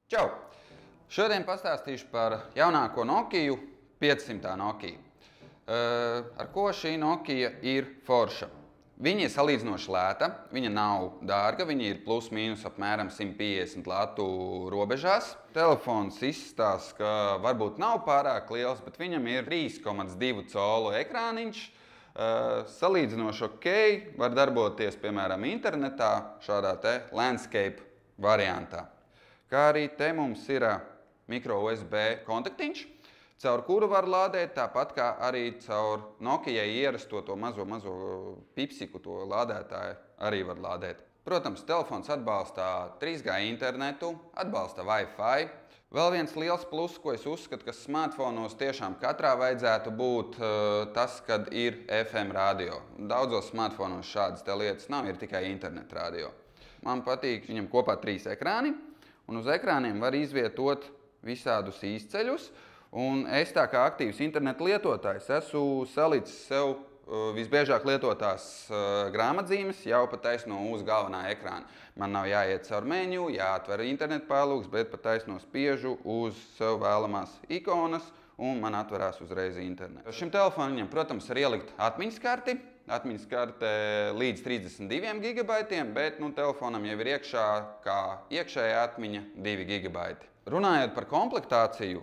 Čau! Šodien pastāstīšu par jaunāko Nokiju, 500. Nokiju. Ar ko šī Nokija ir forša? Viņa ir salīdzinoši lēta, viņa nav dārga, viņa ir plus mīnus apmēram 150 latu robežās. Telefons izstāsta, ka varbūt nav pārāk liels, bet viņam ir 3,2 colu ekrāniņš. Salīdzinoši ok, var darboties, piemēram, internetā, šādā te landscape variantā. Kā arī te mums ir micro USB kontaktiņš, caur kuru var lādēt, tāpat kā arī caur Nokijai ierasto to mazo pipsiku, to lādētāju arī var lādēt. Protams, telefons atbalsta 3G internetu, atbalsta Wi-Fi. Vēl viens liels pluss, ko es uzskatu, ka smartfonos tiešām katrā vajadzētu būt tas, kad ir FM radio. Daudzos smartfonos šādas lietas nav, ir tikai internet radio. Man patīk viņam kopā 3 ekrāni, un uz ekrāniem var izvietot visādus īsceļus. Un es tā kā aktīvs internetu lietotājs esmu salicis sev visbiežāk lietotās grāmatzīmes jau pa taisno uz galvenā ekrāna. Man nav jāiet caur menu, jāatver internetu pārlūks, bet pa taisno spiežu uz sev vēlamās ikonas un man atverās uzreiz internetu. Šim telefonam, protams, ir ielikt atmiņas karti. Atmiņas karte līdz 32 GB, bet telefonam jau ir iekšā kā iekšējā atmiņa 2 GB. Runājot par komplektāciju,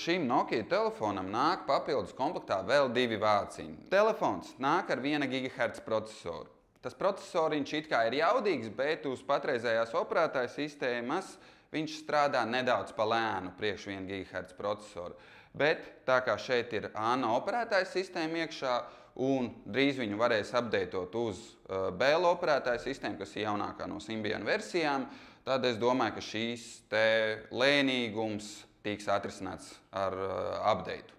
šim Nokija telefonam nāk papildus komplektā vēl 2 vāciņi. Telefons nāk ar 1 GHz procesoru. Tas procesoriņš it kā ir jaudīgs, bet uz patreizējās operētāja sistēmas viņš strādā nedaudz pa lēnu priekš 1 GHz procesoru. Bet tā kā šeit ir ANO operētāja sistēma iekšā un drīz viņu varēs updateot uz BL operētāja sistēmu, kas ir jaunākā no Symbian versijām, tad es domāju, ka šīs te lēnīgums tiks atrisināts ar updateu.